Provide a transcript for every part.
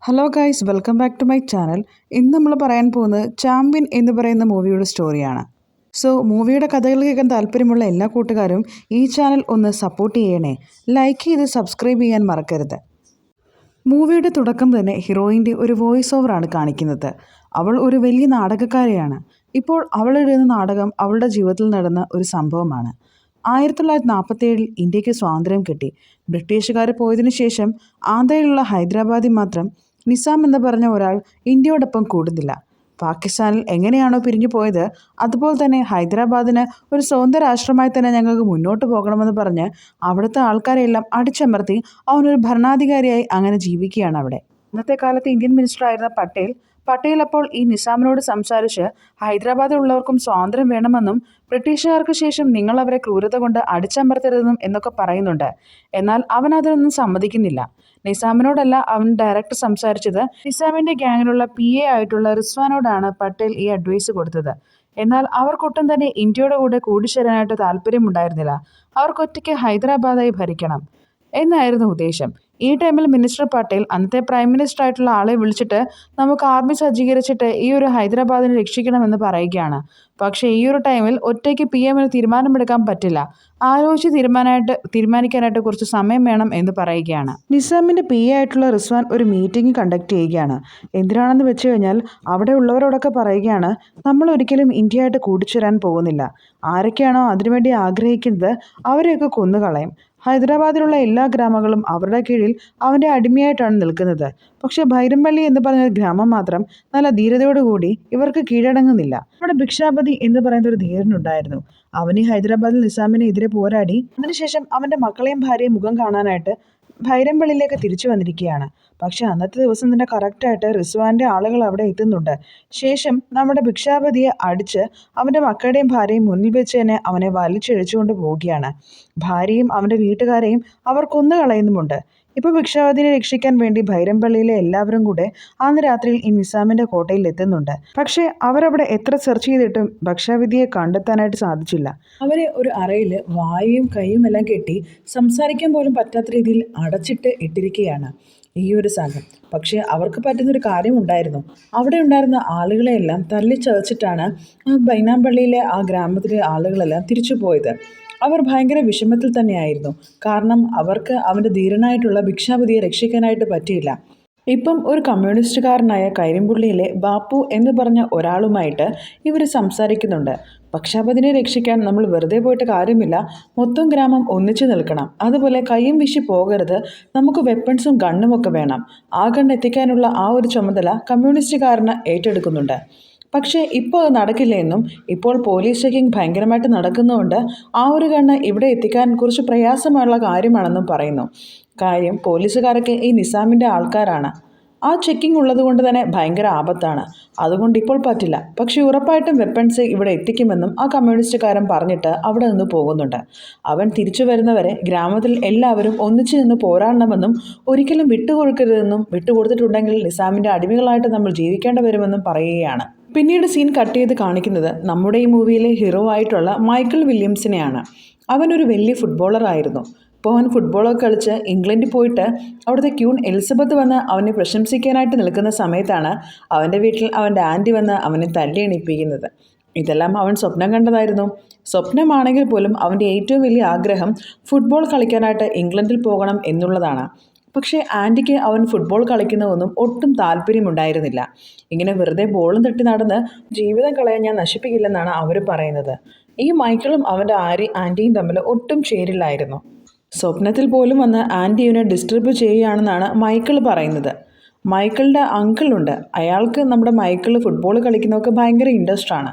Hello guys, welcome back to my channel. ഇന്ന് നമ്മൾ പറയാൻ പോകുന്നത് ചാമ്പ്യൻ എന്ന് പറയുന്ന മൂവിയുടെ സ്റ്റോറിയാണ്. മൂവിയുടെ കഥകൾ കേൾക്കാൻ താല്പര്യമുള്ള എല്ലാ കൂട്ടുകാരും ഈ ചാനൽ ഒന്ന് സപ്പോർട്ട് ചെയ്യണേ. ലൈക്ക് ചെയ്ത് സബ്സ്ക്രൈബ് ചെയ്യാൻ മറക്കരുത്. മൂവിയുടെ തുടക്കം തന്നെ ഹീറോയിൻ്റെ ഒരു വോയിസ് ഓവറാണ് കാണിക്കുന്നത്. അവൾ ഒരു വലിയ നാടകക്കാരിയാണ്. ഇപ്പോൾ അവൾ എഴുതുന്ന നാടകം അവളുടെ ജീവിതത്തിൽ നടന്ന ഒരു സംഭവമാണ്. 1947 ഇന്ത്യക്ക് സ്വാതന്ത്ര്യം കിട്ടി. ബ്രിട്ടീഷുകാർ പോയതിനു ശേഷം ആന്ധ്രയിലുള്ള ഹൈദരാബാദിൽ മാത്രം നിസാം എന്ന് പറഞ്ഞ ഒരാൾ ഇന്ത്യയോടൊപ്പം കൂടുന്നില്ല. പാകിസ്ഥാനിൽ എങ്ങനെയാണോ പിരിഞ്ഞു പോയത് അതുപോലെ തന്നെ ഹൈദരാബാദിന് ഒരു സ്വതന്ത്ര രാഷ്ട്രമായി തന്നെ ഞങ്ങൾക്ക് മുന്നോട്ട് പോകണമെന്ന് പറഞ്ഞ് അവിടുത്തെ ആൾക്കാരെല്ലാം അടിച്ചമർത്തി അവനൊരു ഭരണാധികാരിയായി അങ്ങനെ ജീവിക്കുകയാണ് അവിടെ. ഇന്നത്തെ കാലത്ത് ഇന്ത്യൻ മിനിസ്റ്റർ ആയിരുന്ന പട്ടേൽ അപ്പോൾ ഈ നിസാമിനോട് സംസാരിച്ച് ഹൈദരാബാദിലുള്ളവർക്കും സ്വാതന്ത്ര്യം വേണമെന്നും ബ്രിട്ടീഷുകാർക്ക് ശേഷം നിങ്ങൾ അവരെ ക്രൂരത കൊണ്ട് അടിച്ചമർത്തരുതെന്നും എന്നൊക്കെ പറയുന്നുണ്ട്. എന്നാൽ അവൻ അതിനൊന്നും സമ്മതിക്കുന്നില്ല. നിസാമിനോടല്ല അവൻ ഡയറക്റ്റ് സംസാരിച്ചത്. നിസാമിൻ്റെ ഗ്യാങ്ങിലുള്ള PA ആയിട്ടുള്ള റിസ്വാനോടാണ് പട്ടേൽ ഈ അഡ്വൈസ് കൊടുത്തത്. എന്നാൽ അവർക്കൊട്ടും തന്നെ ഇന്ത്യയുടെ കൂടെ കൂടിച്ചേരാനായിട്ട് താല്പര്യമുണ്ടായിരുന്നില്ല. അവർക്കൊറ്റയ്ക്ക് ഹൈദരാബാദായി ഭരിക്കണം എന്നായിരുന്നു ഉദ്ദേശം. ഈ ടൈമിൽ മിനിസ്റ്റർ പട്ടേൽ അന്നത്തെ പ്രൈം മിനിസ്റ്റർ ആയിട്ടുള്ള ആളെ വിളിച്ചിട്ട് നമുക്ക് ആർമി സജ്ജീകരിച്ചിട്ട് ഈ ഒരു ഹൈദരാബാദിനെ രക്ഷിക്കണമെന്ന് പറയുകയാണ്. പക്ഷേ ഈ ഒരു ടൈമിൽ ഒറ്റയ്ക്ക് PM-ന് തീരുമാനമെടുക്കാൻ പറ്റില്ല. ആലോചിച്ച് തീരുമാനിക്കാനായിട്ട് കുറച്ച് സമയം വേണം എന്ന് പറയുകയാണ്. നിസാമിൻ്റെ PA ആയിട്ടുള്ള റിസ്വാൻ ഒരു മീറ്റിംഗ് കണ്ടക്ട് ചെയ്യുകയാണ്. എന്തിനാണെന്ന് വെച്ച് കഴിഞ്ഞാൽ അവിടെ ഉള്ളവരോടൊക്കെ പറയുകയാണ്, നമ്മൾ ഒരിക്കലും ഇന്ത്യയായിട്ട് കൂടിച്ചേരാൻ പോകുന്നില്ല. ആരൊക്കെയാണോ അതിനുവേണ്ടി ആഗ്രഹിക്കുന്നത് അവരെയൊക്കെ കൊന്നുകളയും. ഹൈദരാബാദിലുള്ള എല്ലാ ഗ്രാമങ്ങളും അവരുടെ കീഴിൽ അവൻ്റെ അടിമയായിട്ടാണ് നിൽക്കുന്നത്. പക്ഷേ ഭൈരംപള്ളി എന്ന് പറഞ്ഞ ഗ്രാമം മാത്രം നല്ല ധീരതയോടുകൂടി ഇവർക്ക് കീഴടങ്ങുന്നില്ല. നമ്മുടെ ഭിക്ഷാപതി എന്ന് പറയുന്ന ഒരു ധീരനുണ്ടായിരുന്നു. അവന് ഹൈദരാബാദിൽ നിസാമിനെ എതിരെ പോരാടി അതിനുശേഷം അവൻ്റെ മക്കളെയും ഭാര്യയും മുഖം കാണാനായിട്ട് ഭൈരംപള്ളിയിലേക്ക് തിരിച്ചു വന്നിരിക്കുകയാണ്. പക്ഷെ അന്നത്തെ ദിവസം തന്നെ കറക്റ്റായിട്ട് റിസ്വാൻ്റെ ആളുകൾ അവിടെ എത്തുന്നുണ്ട്. ശേഷം നമ്മുടെ ഭിക്ഷാപതിയെ അടിച്ച് അവൻ്റെ മക്കളുടെയും ഭാര്യയും മുന്നിൽ വെച്ച് തന്നെ അവനെ വലിച്ചിഴച്ചുകൊണ്ട് പോവുകയാണ്. ഭാര്യയും അവൻ്റെ വീട്ടുകാരെയും അവർ കൊന്നുകളയുന്നുമുണ്ട്. ഇപ്പോൾ ഭിക്ഷാപതിനെ രക്ഷിക്കാൻ വേണ്ടി ഭൈരംപള്ളിയിലെ എല്ലാവരും കൂടെ അന്ന് രാത്രിയിൽ ഈ നിസാമിൻ്റെ കോട്ടയിൽ എത്തുന്നുണ്ട്. പക്ഷേ അവരവിടെ എത്ര സെർച്ച് ചെയ്തിട്ടും ഭിക്ഷാപതിയെ കണ്ടെത്താനായിട്ട് സാധിച്ചില്ല. അവരെ ഒരു അറയിൽ വായും കൈയും എല്ലാം കെട്ടി സംസാരിക്കാൻ പോലും പറ്റാത്ത രീതിയിൽ അടച്ചിട്ട് ഇട്ടിരിക്കുകയാണ് ഈ ഒരു സംഘം. പക്ഷേ അവർക്ക് പറ്റുന്നൊരു കാര്യമുണ്ടായിരുന്നു. അവിടെ ഉണ്ടായിരുന്ന ആളുകളെയെല്ലാം തല്ലിച്ചതച്ചിട്ടാണ് ബൈനാമ്പള്ളിയിലെ ആ ഗ്രാമത്തിലെ ആളുകളെല്ലാം തിരിച്ചു പോയത്. അവർ ഭയങ്കര വിഷമത്തിൽ തന്നെയായിരുന്നു. കാരണം അവർക്ക് അവൻ്റെ ധീരനായിട്ടുള്ള ഭിക്ഷാപതിയെ രക്ഷിക്കാനായിട്ട് പറ്റിയില്ല. ഇപ്പം ഒരു കമ്മ്യൂണിസ്റ്റുകാരനായ കരിമ്പുള്ളിയിലെ ബാപ്പു എന്ന് പറഞ്ഞ ഒരാളുമായിട്ട് ഇവർ സംസാരിക്കുന്നുണ്ട്. ഭിക്ഷാപതിനെ രക്ഷിക്കാൻ നമ്മൾ വെറുതെ പോയിട്ട് കാര്യമില്ല, മൊത്തം ഗ്രാമം ഒന്നിച്ചു നിൽക്കണം. അതുപോലെ കയ്യും വീശി പോകരുത്, നമുക്ക് വെപ്പൺസും ഗണ്ണുമൊക്കെ വേണം. ആ ഗണ്ണ് എത്തിക്കാനുള്ള ആ ഒരു ചുമതല കമ്മ്യൂണിസ്റ്റുകാരന് ഏറ്റെടുക്കുന്നുണ്ട്. പക്ഷേ ഇപ്പോൾ അത് നടക്കില്ല എന്നും ഇപ്പോൾ പോലീസ് ചെക്കിംഗ് ഭയങ്കരമായിട്ട് നടക്കുന്നതുകൊണ്ട് ആ ഒരു ഗണ്ണ് ഇവിടെ എത്തിക്കാൻ കുറച്ച് പ്രയാസമുള്ള കാര്യമാണെന്നും പറയുന്നു. കാര്യം പോലീസുകാരൊക്കെ ഈ നിസാമിൻ്റെ ആൾക്കാരാണ്. ആ ചെക്കിംഗ് ഉള്ളതുകൊണ്ട് തന്നെ ഭയങ്കര ആപത്താണ്. അതുകൊണ്ട് ഇപ്പോൾ പറ്റില്ല. പക്ഷേ ഉറപ്പായിട്ടും വെപ്പൺസ് ഇവിടെ എത്തിക്കുമെന്നും ആ കമ്മ്യൂണിസ്റ്റുകാരൻ പറഞ്ഞിട്ട് അവിടെ നിന്ന് പോകുന്നുണ്ട്. അവൻ തിരിച്ചു വരുന്നവരെ ഗ്രാമത്തിൽ എല്ലാവരും ഒന്നിച്ചു നിന്ന് പോരാടണമെന്നും ഒരിക്കലും വിട്ടുകൊടുക്കരുതെന്നും വിട്ടുകൊടുത്തിട്ടുണ്ടെങ്കിൽ നിസാമിൻ്റെ അടിമകളായിട്ട് നമ്മൾ ജീവിക്കേണ്ടി വരുമെന്നും പറയുകയാണ്. പിന്നീട് സീൻ കട്ട് ചെയ്ത് കാണിക്കുന്നത് നമ്മുടെ ഈ മൂവിയിലെ ഹീറോ ആയിട്ടുള്ള മൈക്കിൾ വില്യംസിനെയാണ്. അവനൊരു വലിയ ഫുട്ബോളറായിരുന്നു. അപ്പോൾ അവൻ ഫുട്ബോളൊക്കെ കളിച്ച് ഇംഗ്ലണ്ടിൽ പോയിട്ട് അവിടുത്തെ ക്യൂൺ എലിസബത്ത് വന്ന് അവനെ പ്രശംസിക്കാനായിട്ട് നിൽക്കുന്ന സമയത്താണ് അവൻ്റെ വീട്ടിൽ അവൻ്റെ ആൻറ്റി വന്ന് അവനെ തല്ലി എണീപ്പിക്കുന്നത്. ഇതെല്ലാം അവൻ സ്വപ്നം കണ്ടതായിരുന്നു. സ്വപ്നമാണെങ്കിൽ പോലും അവൻ്റെ ഏറ്റവും വലിയ ആഗ്രഹം ഫുട്ബോൾ കളിക്കാനായിട്ട് ഇംഗ്ലണ്ടിൽ പോകണം എന്നുള്ളതാണ്. പക്ഷേ ആൻറ്റിക്ക് അവൻ ഫുട്ബോൾ കളിക്കുന്നതൊന്നും ഒട്ടും താല്പര്യമുണ്ടായിരുന്നില്ല. ഇങ്ങനെ വെറുതെ ബോളും തട്ടി നടന്ന് ജീവിതം കളയാൻ ഞാൻ നശിപ്പിക്കില്ലെന്നാണ് അവർ പറയുന്നത്. ഈ മൈക്കിളും അവൻ്റെ ആൻറ്റിയും തമ്മിൽ ഒട്ടും ചേരില്ലായിരുന്നു. സ്വപ്നത്തിൽ പോലും വന്ന് ആൻറ്റി ഇവനെ ഡിസ്റ്റർബ് ചെയ്യുകയാണെന്നാണ് മൈക്കിൾ പറയുന്നത്. മൈക്കിളിൻ്റെ അങ്കിളുണ്ട്. അയാൾക്ക് നമ്മുടെ മൈക്കിൾ ഫുട്ബോൾ കളിക്കുന്നതൊക്കെ ഭയങ്കര ഇൻട്രസ്റ്റ് ആണ്.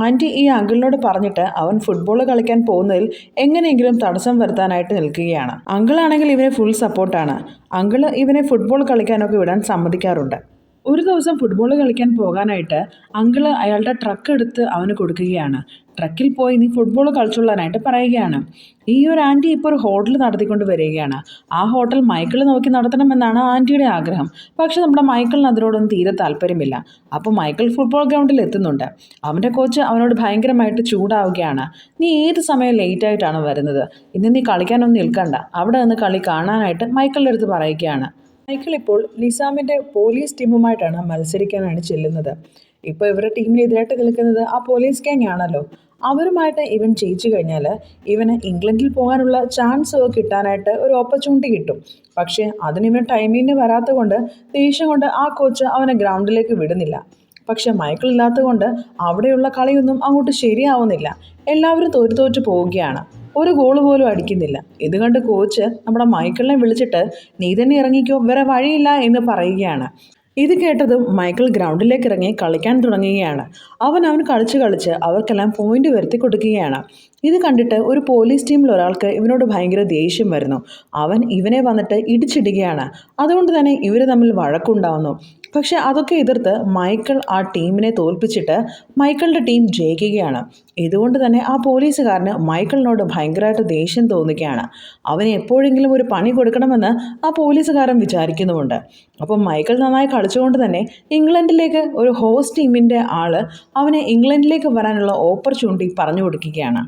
ആൻറ്റി ഈ അങ്കിളിനോട് പറഞ്ഞിട്ട് അവൻ ഫുട്ബോൾ കളിക്കാൻ പോകുന്നതിൽ എങ്ങനെയെങ്കിലും തടസ്സം വരുത്താനായിട്ട് നിൽക്കുകയാണ്. അങ്കിളാണെങ്കിൽ ഇവനെ ഫുൾ സപ്പോർട്ടാണ്. അങ്കിള് ഇവനെ ഫുട്ബോൾ കളിക്കാനൊക്കെ വിടാൻ സമ്മതിക്കാറുണ്ട്. ഒരു ദിവസം ഫുട്ബോൾ കളിക്കാൻ പോകാനായിട്ട് അങ്കിള് അയാളുടെ ട്രക്ക് എടുത്ത് അവന് കൊടുക്കുകയാണ്. ട്രക്കിൽ പോയി നീ ഫുട്ബോൾ കളിച്ചുകൊള്ളാനായിട്ട് പറയുകയാണ്. ഈ ഒരു ആൻറ്റി ഇപ്പോൾ ഒരു ഹോട്ടൽ നടത്തിക്കൊണ്ട് വരികയാണ്. ആ ഹോട്ടൽ മൈക്കിൾ നോക്കി നടത്തണമെന്നാണ് ആൻറ്റിയുടെ ആഗ്രഹം. പക്ഷെ നമ്മുടെ മൈക്കിളിന് അതിനോടൊന്നും തീരെ താല്പര്യമില്ല. അപ്പോൾ മൈക്കിൾ ഫുട്ബോൾ ഗ്രൗണ്ടിൽ എത്തുന്നുണ്ട്. അവൻ്റെ കോച്ച് അവനോട് ഭയങ്കരമായിട്ട് ചൂടാവുകയാണ്. നീ ഏത് സമയം ലേറ്റായിട്ടാണ് വരുന്നത്? ഇന്ന് നീ കളിക്കാനൊന്നും നിൽക്കണ്ട, അവിടെ നിന്ന് കളി കാണാനായിട്ട് മൈക്കിളിൻ്റെ അടുത്ത് പറയുകയാണ്. മൈക്കിൾ ഇപ്പോൾ നിസാമിൻ്റെ പോലീസ് ടീമുമായിട്ടാണ് മത്സരിക്കാനാണ് ചെല്ലുന്നത്. ഇപ്പോൾ ഇവരുടെ ടീമിനെതിരായിട്ട് നിൽക്കുന്നത് ആ പോലീസ് ഗ്യാങ് ആണല്ലോ. അവരുമായിട്ട് ഇവൻ ജയിച്ചു കഴിഞ്ഞാൽ ഇവന് ഇംഗ്ലണ്ടിൽ പോകാനുള്ള ചാൻസ് കിട്ടാനായിട്ട് ഒരു ഓപ്പർച്യൂണിറ്റി കിട്ടും. പക്ഷേ അതിനിവൻ ടൈമിന് വരാത്ത കൊണ്ട് ദേഷ്യം കൊണ്ട് ആ കോച്ച് അവനെ ഗ്രൗണ്ടിലേക്ക് വിടുന്നില്ല. പക്ഷെ മൈക്കിൾ ഇല്ലാത്തത് കൊണ്ട് അവിടെയുള്ള കളിയൊന്നും അങ്ങോട്ട് ശരിയാവുന്നില്ല. എല്ലാവരും തോറ്റു പോവുകയാണ്. ഒരു ഗോൾ പോലും അടിക്കുന്നില്ല. ഇത് കണ്ട് കോച്ച് നമ്മുടെ മൈക്കിളിനെ വിളിച്ചിട്ട് നീ തന്നെ ഇറങ്ങിക്കോ, വേറെ വഴിയില്ല എന്ന് പറയുകയാണ്. ഇത് കേട്ടതും മൈക്കിൾ ഗ്രൗണ്ടിലേക്ക് ഇറങ്ങി കളിക്കാൻ തുടങ്ങുകയാണ്. അവൻ കളിച്ച് അവർക്കെല്ലാം പോയിന്റ് വരുത്തി കൊടുക്കുകയാണ്. ഇത് കണ്ടിട്ട് ഒരു പോലീസ് ടീമിൽ ഒരാൾക്ക് ഇവനോട് ഭയങ്കര ദേഷ്യം വരുന്നു. അവൻ ഇവനെ വന്നിട്ട് ഇടിച്ചിടുകയാണ്. അതുകൊണ്ട് തന്നെ ഇവർ തമ്മിൽ വഴക്കുണ്ടാവുന്നു. പക്ഷെ അതൊക്കെ എതിർത്ത് മൈക്കിൾ ആ ടീമിനെ തോൽപ്പിച്ചിട്ട് മൈക്കിളിൻ്റെ ടീം ജയിക്കുകയാണ്. ഇതുകൊണ്ട് തന്നെ ആ പോലീസുകാരന് മൈക്കിളിനോട് ഭയങ്കരമായിട്ട് ദേഷ്യം തോന്നുകയാണ്. അവന് എപ്പോഴെങ്കിലും ഒരു പണി കൊടുക്കണമെന്ന് ആ പോലീസുകാരൻ വിചാരിക്കുന്നുമുണ്ട്. അപ്പം മൈക്കിൾ നന്നായി കളിച്ചുകൊണ്ട് തന്നെ ഇംഗ്ലണ്ടിലേക്ക് ഒരു ഹോസ്റ്റ് ടീമിൻ്റെ ആൾ അവനെ ഇംഗ്ലണ്ടിലേക്ക് വരാനുള്ള ഓപ്പർച്യൂണിറ്റി പറഞ്ഞു കൊടുക്കുകയാണ്.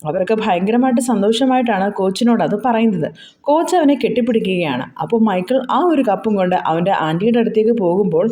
അവർക്ക് ഭയങ്കരമായിട്ട് സന്തോഷമായിട്ടാണ് കോച്ചിനോട് അത് പറയുന്നത്. കോച്ച് അവനെ കെട്ടിപ്പിടിക്കുകയാണ്. അപ്പോൾ മൈക്കിൾ ആ ഒരു കപ്പും കൊണ്ട് അവൻ്റെ ആൻറ്റിയുടെ അടുത്തേക്ക് പോകുമ്പോൾ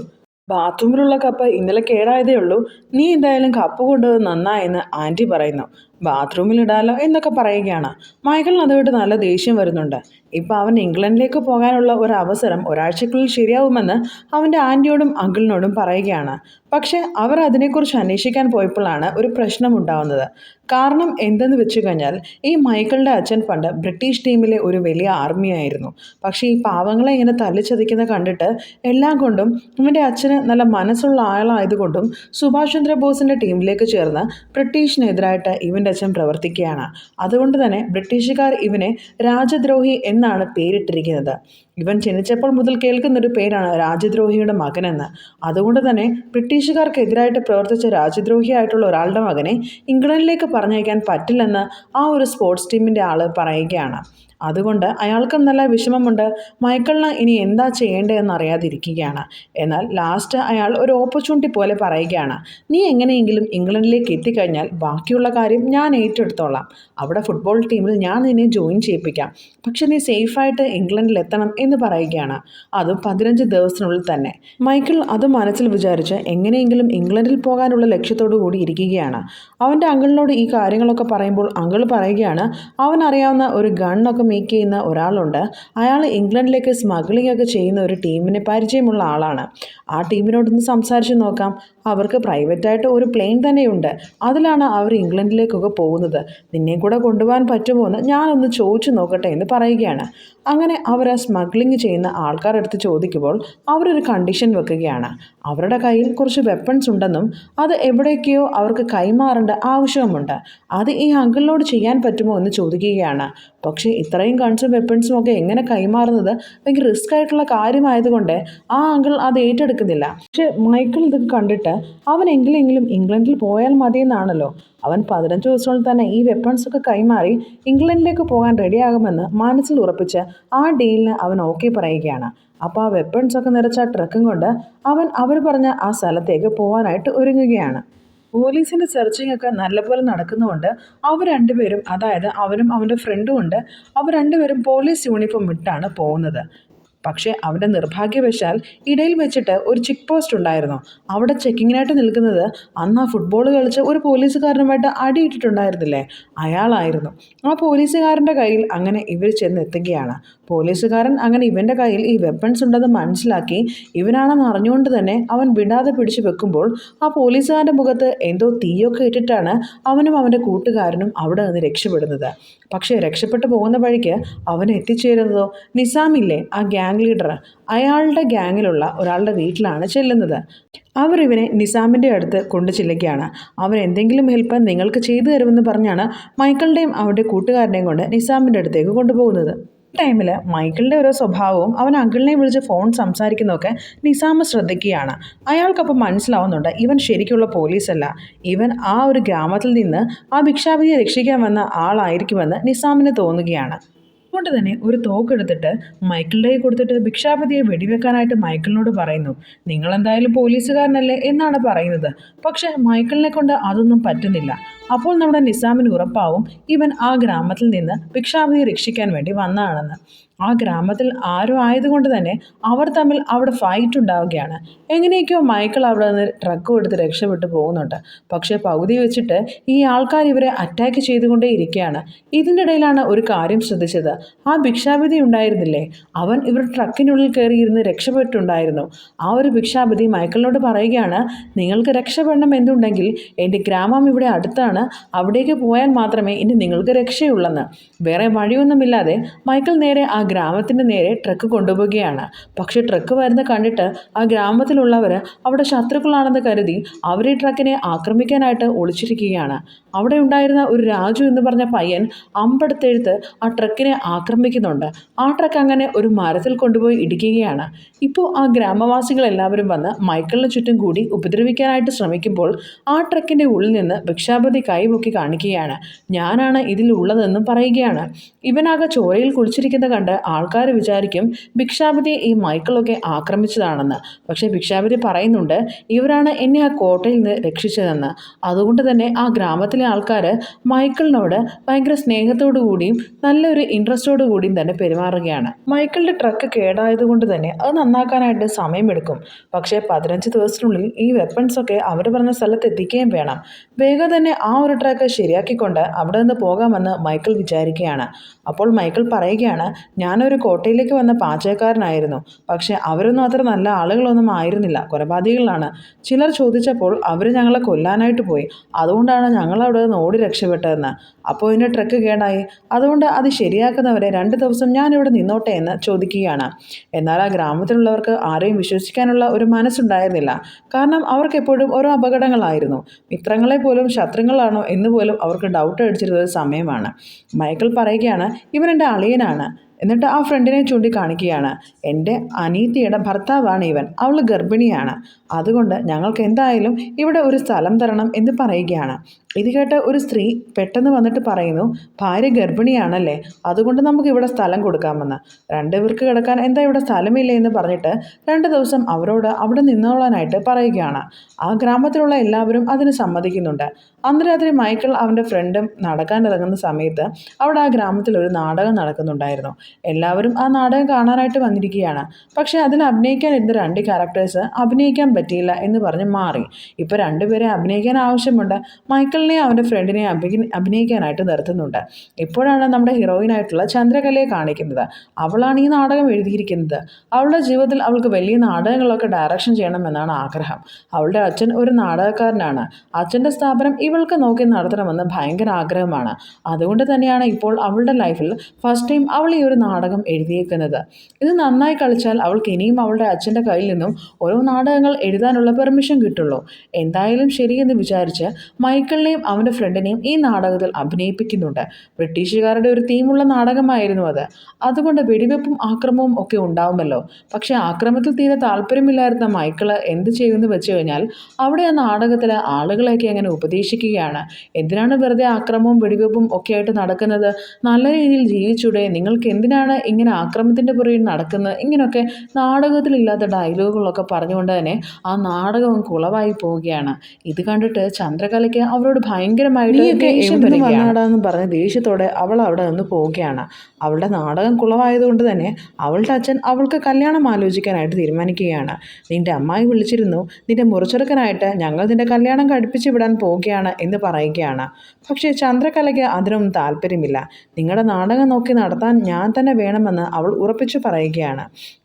ബാത്റൂമിലുള്ള കപ്പ് ഇന്നലെ കേടായതേ ഉള്ളൂ, നീ എന്തായാലും കപ്പ് കൊണ്ടുവന്ന് നന്നായെന്ന് ആൻറ്റി പറയുന്നു. ബാത്റൂമിലിടാലോ എന്നൊക്കെ പറയുകയാണ്. മൈക്കിളിന് അതുകൊണ്ട് നല്ല ദേഷ്യം വരുന്നുണ്ട്. ഇപ്പം അവൻ ഇംഗ്ലണ്ടിലേക്ക് പോകാനുള്ള ഒരു അവസരം ഒരാഴ്ചക്കുള്ളിൽ ശരിയാവുമെന്ന് അവൻ്റെ ആൻറ്റിയോടും അങ്കിളിനോടും പറയുകയാണ്. പക്ഷേ അവർ അതിനെക്കുറിച്ച് അന്വേഷിക്കാൻ പോയപ്പോഴാണ് ഒരു പ്രശ്നമുണ്ടാവുന്നത്. കാരണം എന്തെന്ന് വെച്ച് കഴിഞ്ഞാൽ ഈ മൈക്കിളിൻ്റെ അച്ഛൻ പണ്ട് ബ്രിട്ടീഷ് ടീമിലെ ഒരു വലിയ ആർമിയായിരുന്നു. പക്ഷേ ഈ പാവങ്ങളെ ഇങ്ങനെ തല്ലിച്ചതയ്ക്കുന്ന കണ്ടിട്ട് എല്ലാം കൊണ്ടും ഇവൻ്റെ അച്ഛന് നല്ല മനസ്സുള്ള ആളായതുകൊണ്ടും സുഭാഷ് ചന്ദ്രബോസിൻ്റെ ടീമിലേക്ക് ചേർന്ന് ബ്രിട്ടീഷിനെതിരായിട്ട് ഇവൻ്റെ അച്ഛൻ പ്രവർത്തിക്കുകയാണ്. അതുകൊണ്ട് തന്നെ ബ്രിട്ടീഷുകാർ ഇവനെ രാജദ്രോഹി എന്നാണ് പേരിട്ടിരിക്കുന്നത്. ഇവൻ ജനിച്ചപ്പോൾ മുതൽ കേൾക്കുന്നൊരു പേരാണ് രാജദ്രോഹിയുടെ മകനെന്ന്. അതുകൊണ്ട് തന്നെ ബ്രിട്ടീഷുകാർക്കെതിരായിട്ട് പ്രവർത്തിച്ച രാജദ്രോഹിയായിട്ടുള്ള ഒരാളുടെ മകനെ ഇംഗ്ലണ്ടിലേക്ക് പറഞ്ഞയക്കാൻ പറ്റില്ലെന്ന് ആ ഒരു സ്പോർട്സ് ടീമിൻ്റെ ആൾ പറയുകയാണ്. അതുകൊണ്ട് അയാൾക്കും നല്ല വിഷമമുണ്ട്. മൈക്കിളിന് ഇനി എന്താ ചെയ്യേണ്ടതെന്ന് അറിയാതിരിക്കുകയാണ്. എന്നാൽ ലാസ്റ്റ് അയാൾ ഒരു ഓപ്പർച്യൂണിറ്റി പോലെ പറയുകയാണ്, നീ എങ്ങനെയെങ്കിലും ഇംഗ്ലണ്ടിലേക്ക് എത്തിക്കഴിഞ്ഞാൽ ബാക്കിയുള്ള കാര്യം ഞാൻ ഏറ്റെടുത്തോളാം. അവിടെ ഫുട്ബോൾ ടീമിൽ ഞാൻ നിന്നെ ജോയിൻ ചെയ്യിപ്പിക്കാം. പക്ഷെ നീ സേഫായിട്ട് ഇംഗ്ലണ്ടിൽ എത്തണം എന്ന് പറയുകയാണ്. അതും 15 ദിവസത്തിനുള്ളിൽ തന്നെ. മൈക്കിൾ അത് മനസ്സിൽ വിചാരിച്ച് എങ്ങനെയെങ്കിലും ഇംഗ്ലണ്ടിൽ പോകാനുള്ള ലക്ഷ്യത്തോടു കൂടി ഇരിക്കുകയാണ്. അവൻ്റെ അങ്കിളിനോട് ഈ കാര്യങ്ങളൊക്കെ പറയുമ്പോൾ അങ്കിൾ പറയുകയാണ്, അവൻ അറിയാവുന്ന ഒരു ഗണ്ണൊക്കെ മേക്ക് ചെയ്യുന്ന ഒരാളുണ്ട്. അയാൾ ഇംഗ്ലണ്ടിലേക്ക് സ്മഗ്ലിംഗ് ഒക്കെ ചെയ്യുന്ന ഒരു ടീമിന് പരിചയമുള്ള ആളാണ്. ആ ടീമിനോടൊന്ന് സംസാരിച്ച് നോക്കാം. അവർക്ക് പ്രൈവറ്റായിട്ട് ഒരു പ്ലെയിൻ തന്നെയുണ്ട്. അതിലാണ് അവർ ഇംഗ്ലണ്ടിലേക്കൊക്കെ പോകുന്നത്. നിന്നെ കൂടെ കൊണ്ടുപോകാൻ പറ്റുമോ എന്ന് ഞാനൊന്ന് ചോദിച്ചു നോക്കട്ടെ എന്ന് പറയുകയാണ്. അങ്ങനെ അവർ സ്മഗ്ലിംഗ് ചെയ്യുന്ന ആൾക്കാരുടെ അടുത്ത് ചോദിക്കുമ്പോൾ അവരൊരു കണ്ടീഷൻ വെക്കുകയാണ്. അവരുടെ കയ്യിൽ കുറച്ച് വെപ്പൺസ് ഉണ്ടെന്നും അത് എവിടേക്കോ അവർക്ക് കൈമാറേണ്ട ആവശ്യവുമുണ്ട്. അത് ഈ അങ്കിളിനോട് ചെയ്യാൻ പറ്റുമോ എന്ന് ചോദിക്കുകയാണ്. പക്ഷേ ഇത്രയും ഗൺസും വെപ്പൺസും ഒക്കെ എങ്ങനെ കൈമാറുന്നത് ഭയങ്കര റിസ്ക് ആയിട്ടുള്ള കാര്യമായതുകൊണ്ട് ആ അങ്കിൾ അത് ഏറ്റെടുക്കുന്നില്ല. പക്ഷെ മൈക്കിൾ ഇതൊക്കെ കണ്ടിട്ട് അവൻ എങ്കിലെങ്കിലും ഇംഗ്ലണ്ടിൽ പോയാൽ മതിയെന്നാണല്ലോ. അവൻ 15 ദിവസങ്ങളിൽ തന്നെ ഈ വെപ്പൺസൊക്കെ കൈമാറി ഇംഗ്ലണ്ടിലേക്ക് പോകാൻ റെഡിയാകുമെന്ന് മനസ്സിൽ ഉറപ്പിച്ച് ആ ഡീലിന് അവൻ ഓക്കെ പറയുകയാണ്. അപ്പോൾ ആ വെപ്പൺസൊക്കെ നിറച്ച ട്രക്കും കൊണ്ട് അവർ പറഞ്ഞ ആ സ്ഥലത്തേക്ക് പോകാനായിട്ട് ഒരുങ്ങുകയാണ്. പോലീസിൻ്റെ സെർച്ചിങ് ഒക്കെ നല്ലപോലെ നടക്കുന്നതുകൊണ്ട് അവർ രണ്ടുപേരും, അതായത് അവനും അവൻ്റെ ഫ്രണ്ടും ഉണ്ട്, അവർ രണ്ടുപേരും പോലീസ് യൂണിഫോം ഇട്ടാണ് പോകുന്നത്. പക്ഷേ അവൻ്റെ നിർഭാഗ്യവശാൽ ഇടയിൽ വെച്ചിട്ട് ഒരു ചെക്ക് പോസ്റ്റ് ഉണ്ടായിരുന്നു. അവിടെ ചെക്കിങ്ങിനായിട്ട് നിൽക്കുന്നത് അന്ന് ആ ഫുട്ബോൾ കളിച്ച് ഒരു പോലീസുകാരനുമായിട്ട് അടിയിട്ടിട്ടുണ്ടായിരുന്നില്ലേ, അയാളായിരുന്നു. ആ പോലീസുകാരൻ്റെ കയ്യിൽ അങ്ങനെ ഇവർ ചെന്നെത്തുകയാണ്. പോലീസുകാരൻ അങ്ങനെ ഇവൻ്റെ കയ്യിൽ ഈ വെപ്പൺസ് ഉണ്ടെന്ന് മനസ്സിലാക്കി ഇവനാണെന്ന് അറിഞ്ഞുകൊണ്ട് തന്നെ അവൻ വിടാതെ പിടിച്ചു വെക്കുമ്പോൾ ആ പോലീസുകാരൻ്റെ മുഖത്ത് എന്തോ തീയൊക്കെ ഇട്ടിട്ടാണ് അവനും അവൻ്റെ കൂട്ടുകാരനും അവിടെ നിന്ന് രക്ഷപ്പെടുന്നത്. പക്ഷേ രക്ഷപ്പെട്ടു പോകുന്ന വഴിക്ക് അവൻ എത്തിച്ചേരുന്നതോ നിസാമില്ലേ, ആ ഗ്യാങ് ലീഡർ, അയാളുടെ ഗ്യാങ്ങിലുള്ള ഒരാളുടെ വീട്ടിലാണ് ചെല്ലുന്നത്. അവർ ഇവനെ നിസാമിൻ്റെ അടുത്ത് കൊണ്ടു ചെല്ലുകയാണ്. അവൻ എന്തെങ്കിലും ഹെൽപ്പ് നിങ്ങൾക്ക് ചെയ്തു തരുമെന്ന് പറഞ്ഞാണ് മൈക്കിളിൻ്റെയും അവൻ്റെ കൂട്ടുകാരനെയും കൊണ്ട് നിസാമിൻ്റെ അടുത്തേക്ക് കൊണ്ടുപോകുന്നത്. ടൈമിൽ മൈക്കിളിൻ്റെ ഓരോ സ്വഭാവവും അവൻ അങ്കിളിനെ വിളിച്ച് ഫോൺ സംസാരിക്കുന്നതൊക്കെ നിസാമ് ശ്രദ്ധിക്കുകയാണ്. അയാൾക്കപ്പം മനസ്സിലാവുന്നുണ്ട് ഇവൻ ശരിക്കുള്ള പോലീസല്ല, ഇവൻ ആ ഒരു ഗ്രാമത്തിൽ നിന്ന് ആ ഭിക്ഷാവതിയെ രക്ഷിക്കാൻ വന്ന ആളായിരിക്കുമെന്ന് നിസാമിന് തോന്നുകയാണ്. അതുകൊണ്ട് തന്നെ ഒരു തോക്കെടുത്തിട്ട് മൈക്കിളിൻ്റെ കയ്യിൽ കൊടുത്തിട്ട് ഭിക്ഷാപതിയെ വെടിവെക്കാനായിട്ട് മൈക്കിളിനോട് പറയുന്നു. നിങ്ങളെന്തായാലും പോലീസുകാരനല്ലേ എന്നാണ് പറയുന്നത്. പക്ഷേ മൈക്കിളിനെ കൊണ്ട് അതൊന്നും പറ്റുന്നില്ല. അപ്പോൾ നമ്മുടെ നിസാമിന് ഉറപ്പാവും ഇവൻ ആ ഗ്രാമത്തിൽ നിന്ന് ഭിക്ഷാവതിയെ രക്ഷിക്കാൻ വേണ്ടി വന്നതാണെന്ന്. ആ ഗ്രാമത്തിൽ ആരോ ആയതുകൊണ്ട് തന്നെ അവർ തമ്മിൽ അവിടെ ഫൈറ്റ് ഉണ്ടാവുകയാണ്. എങ്ങനെയൊക്കെയോ മൈക്കിൾ അവിടെ നിന്ന് ട്രക്ക് എടുത്ത് രക്ഷപ്പെട്ടു പോകുന്നുണ്ട്. പക്ഷേ പകുതി വെച്ചിട്ട് ഈ ആൾക്കാർ ഇവരെ അറ്റാക്ക് ചെയ്തുകൊണ്ടേ ഇരിക്കുകയാണ്. ഇതിൻ്റെ ഇടയിലാണ് ഒരു കാര്യം ശ്രദ്ധിച്ചത്. ആ ഭിക്ഷാപതി ഉണ്ടായിരുന്നില്ലേ, അവൻ ഇവർ ട്രക്കിനുള്ളിൽ കയറിയിരുന്ന് രക്ഷപ്പെട്ടുണ്ടായിരുന്നു. ആ ഒരു ഭിക്ഷാപതി മൈക്കിളിനോട് പറയുകയാണ്, നിങ്ങൾക്ക് രക്ഷപ്പെടണം എന്നുണ്ടെങ്കിൽ എൻ്റെ ഗ്രാമം ഇവിടെ അടുത്താണ്, അവിടേക്ക് പോയാൽ മാത്രമേ ഇനി നിങ്ങൾക്ക് രക്ഷയുള്ളെന്ന്. വേറെ വഴിയൊന്നുമില്ലാതെ മൈക്കിൾ നേരെ ആ ഗ്രാമത്തിൻ്റെ നേരെ ട്രക്ക് കൊണ്ടുപോവുകയാണ്. പക്ഷേ ട്രക്ക് വരുന്ന കണ്ടിട്ട് ആ ഗ്രാമത്തിലുള്ളവർ അവിടെ ശത്രുക്കളാണെന്ന് കരുതി അവർ ഈ ട്രക്കിനെ ആക്രമിക്കാനായിട്ട് ഒളിച്ചിരിക്കുകയാണ്. അവിടെ ഉണ്ടായിരുന്ന ഒരു രാജു എന്ന് പറഞ്ഞ പയ്യൻ അമ്പെടുത്തെടുത്ത് ആ ട്രക്കിനെ ആക്രമിക്കുന്നുണ്ട്. ആ ട്രക്ക് അങ്ങനെ ഒരു മരത്തിൽ കൊണ്ടുപോയി ഇടിക്കുകയാണ്. ഇപ്പോൾ ആ ഗ്രാമവാസികളെല്ലാവരും വന്ന് മൈക്കിളിന് ചുറ്റും കൂടി ഉപദ്രവിക്കാനായിട്ട് ശ്രമിക്കുമ്പോൾ ആ ട്രക്കിൻ്റെ ഉള്ളിൽ നിന്ന് ഭിക്ഷാപതി കൈപൊക്കി കാണിക്കുകയാണ്. ഞാനാണ് ഇതിലുള്ളതെന്നും പറയുകയാണ്. ഇവനാകെ ചോരയിൽ കുളിച്ചിരിക്കുന്ന കണ്ട് ആൾക്കാർ വിചാരിക്കും ഭിക്ഷാപതിയെ ഈ മൈക്കിളൊക്കെ ആക്രമിച്ചതാണെന്ന്. പക്ഷേ ഭിക്ഷാപതി പറയുന്നുണ്ട്, ഇവരാണ് എന്നെ ആ കോട്ടയിൽ നിന്ന് രക്ഷിച്ചതെന്ന്. അതുകൊണ്ട് തന്നെ ആ ഗ്രാമത്തിലെ ആൾക്കാർ മൈക്കിളിനോട് ഭയങ്കര സ്നേഹത്തോടു കൂടിയും നല്ലൊരു ഇൻട്രസ്റ്റോടു കൂടിയും തന്നെ പെരുമാറുകയാണ്. മൈക്കിളിൻ്റെ ട്രക്ക് കേടായതുകൊണ്ട് തന്നെ അത് നന്നാക്കാനായിട്ട് സമയമെടുക്കും. പക്ഷേ 15 ദിവസത്തിനുള്ളിൽ ഈ വെപ്പൺസൊക്കെ അവർ പറഞ്ഞ സ്ഥലത്ത് എത്തിക്കുകയും വേണം. വേഗം തന്നെ ആ ഒരു ട്രക്ക് ശരിയാക്കിക്കൊണ്ട് അവിടെ നിന്ന് പോകാമെന്ന് മൈക്കിൾ വിചാരിക്കുകയാണ്. അപ്പോൾ മൈക്കിൾ പറയുകയാണ്, ഞാനൊരു കോട്ടയിലേക്ക് വന്ന പാചകക്കാരനായിരുന്നു. പക്ഷേ അവരൊന്നും അത്ര നല്ല ആളുകളൊന്നും ആയിരുന്നില്ല, കൊലപാതകികളാണ്. ചിലർ ചോദിച്ചപ്പോൾ അവർ ഞങ്ങളെ കൊല്ലാനായിട്ട് പോയി. അതുകൊണ്ടാണ് ഞങ്ങൾ അവിടെ നിന്ന് ഓടി രക്ഷപ്പെട്ടതെന്ന്. അപ്പോൾ എൻ്റെ ട്രക്ക് കേടായി, അതുകൊണ്ട് അത് ശരിയാക്കുന്നവരെ 2 ദിവസം ഞാനിവിടെ നിന്നോട്ടെ എന്ന് ചോദിക്കുകയാണ്. എന്നാൽ ആ ഗ്രാമത്തിലുള്ളവർക്ക് ആരെയും വിശ്വസിക്കാനുള്ള ഒരു മനസ്സുണ്ടായിരുന്നില്ല. കാരണം അവർക്ക് എപ്പോഴും ഓരോ അപകടങ്ങളായിരുന്നു. മിത്രങ്ങളെ പോലും ശത്രുക്കളാണോ എന്ന് പോലും അവർക്ക് ഡൗട്ട് അടിച്ചിരുന്ന ഒരു സമയമാണ്. മൈക്കിൾ പറയുകയാണ്, ഇവൻ എൻ്റെ അളിയനാണ്. എന്നിട്ട് ആ ഫ്രണ്ടിനെ ചൂണ്ടിക്കാണിക്കുകയാണ്. എൻ്റെ അനീതിയുടെ ഭർത്താവാണ് ഇവൻ, അവൾ ഗർഭിണിയാണ്. അതുകൊണ്ട് ഞങ്ങൾക്ക് എന്തായാലും ഇവിടെ ഒരു സ്ഥലം തരണം എന്ന് പറയുകയാണ്. ഇത് കേട്ട് ഒരു സ്ത്രീ പെട്ടെന്ന് വന്നിട്ട് പറയുന്നു, ഭാര്യ ഗർഭിണിയാണല്ലേ, അതുകൊണ്ട് നമുക്ക് ഇവിടെ സ്ഥലം കൊടുക്കാമെന്ന്. 2 പേർക്ക് കിടക്കാൻ എന്താ ഇവിടെ സ്ഥലമില്ല എന്ന് പറഞ്ഞിട്ട് 2 ദിവസം അവരോട് അവിടെ നിന്നോളാനായിട്ട് പറയുകയാണ്. ആ ഗ്രാമത്തിലുള്ള എല്ലാവരും അതിന് സമ്മതിക്കുന്നുണ്ട്. അന്ന് രാത്രി മൈക്കിൾ അവൻ്റെ ഫ്രണ്ടും നടക്കാനിറങ്ങുന്ന സമയത്ത് അവിടെ ആ ഗ്രാമത്തിൽ ഒരു നാടകം നടക്കുന്നുണ്ടായിരുന്നു. എല്ലാവരും ആ നാടകം കാണാനായിട്ട് വന്നിരിക്കുകയാണ്. പക്ഷേ അതിൽ അഭിനയിക്കാൻ ഇരുന്ന 2 ക്യാരക്ടേഴ്സ് അഭിനയിക്കാൻ പറ്റിയില്ല എന്ന് പറഞ്ഞ് മാറി. ഇപ്പോൾ 2 പേരെ അഭിനയിക്കാൻ ആവശ്യമുണ്ട്. മൈക്കിളിനെ അവൻ്റെ ഫ്രണ്ടിനെ അഭിനയിക്കാനായിട്ട് നിർത്തുന്നുണ്ട്. ഇപ്പോഴാണ് നമ്മുടെ ഹീറോയിനായിട്ടുള്ള ചന്ദ്രകലയെ കാണിക്കുന്നത്. അവളാണ് ഈ നാടകം എഴുതിയിരിക്കുന്നത്. അവളുടെ ജീവിതത്തിൽ അവൾക്ക് വലിയ നാടകങ്ങളൊക്കെ ഡയറക്ഷൻ ചെയ്യണമെന്നാണ് ആഗ്രഹം. അവളുടെ അച്ഛൻ ഒരു നാടകക്കാരനാണ്. അച്ഛൻ്റെ സ്ഥാപനം ഇവൾക്ക് നോക്കി നടത്തണമെന്ന് ഭയങ്കര ആഗ്രഹമാണ്. അതുകൊണ്ട് തന്നെയാണ് ഇപ്പോൾ അവളുടെ ലൈഫിൽ ഫസ്റ്റ് ടൈം അവൾ ഈ ഒരു നാടകം എഴുതിയേക്കുന്നത്. ഇത് നന്നായി കളിച്ചാൽ അവൾക്ക് ഇനിയും അവളുടെ അച്ഛൻ്റെ കയ്യിൽ നിന്നും ഓരോ നാടകങ്ങൾ എഴുതാനുള്ള പെർമിഷൻ കിട്ടുള്ളൂ. എന്തായാലും ശരിയെന്ന് വിചാരിച്ച് മൈക്കിളിനെയും അവൻ്റെ ഫ്രണ്ടിനെയും ഈ നാടകത്തിൽ അഭിനയിപ്പിക്കുന്നുണ്ട്. ബ്രിട്ടീഷുകാരുടെ ഒരു തീമുള്ള നാടകമായിരുന്നു അത്. അതുകൊണ്ട് വെടിവെപ്പും ആക്രമണവും ഒക്കെ ഉണ്ടാവുമല്ലോ. പക്ഷേ ആക്രമണത്തിൽ തീരെ താല്പര്യമില്ലായിരുന്ന മൈക്കിള് എന്ത് ചെയ്യുമെന്ന് വെച്ച് കഴിഞ്ഞാൽ അവിടെ ആ നാടകത്തിൽ ആളുകളെയൊക്കെ അങ്ങനെ ഉപദേശിക്കുകയാണ്. എന്തിനാണ് വെറുതെ ആക്രമണവും വെടിവെപ്പും ഒക്കെ ആയിട്ട് നടക്കുന്നത്? നല്ല രീതിയിൽ ജീവിച്ചൂടെ? നിങ്ങൾക്ക് എന്തിനാണ് ഇങ്ങനെ ആക്രമണത്തിൻ്റെ പുറകിൽ നടക്കുന്നത്? ഇങ്ങനെയൊക്കെ നാടകത്തിലില്ലാത്ത ഡയലോഗുകളൊക്കെ പറഞ്ഞുകൊണ്ട് തന്നെ ആ നാടകവും കുളവായി പോവുകയാണ്. ഇത് കണ്ടിട്ട് ചന്ദ്രകലയ്ക്ക് അവരോട് ഭയങ്കരമായിട്ട് വന്നാടാന്ന് പറഞ്ഞ് ദേഷ്യത്തോടെ അവൾ അവിടെ നിന്ന് പോവുകയാണ്. അവളുടെ നാടകം കുളവായതുകൊണ്ട് തന്നെ അവളുടെ അച്ഛൻ അവൾക്ക് കല്യാണം ആലോചിക്കാനായിട്ട് തീരുമാനിക്കുകയാണ്. നിന്റെ അമ്മായി വിളിച്ചിരുന്നു, നിന്റെ മുറിച്ചെടുക്കാനായിട്ട് ഞങ്ങൾ നിന്റെ കല്യാണം കഴിപ്പിച്ച് വിടാൻ പോവുകയാണ് എന്ന് പറയുകയാണ്. പക്ഷേ ചന്ദ്രകലയ്ക്ക് അതിനൊന്നും താല്പര്യമില്ല. നിങ്ങളുടെ നാടകം നോക്കി നടത്താൻ ഞാൻ തന്നെ വേണമെന്ന് അവൾ ഉറപ്പിച്ചു പറയുകയാണ്.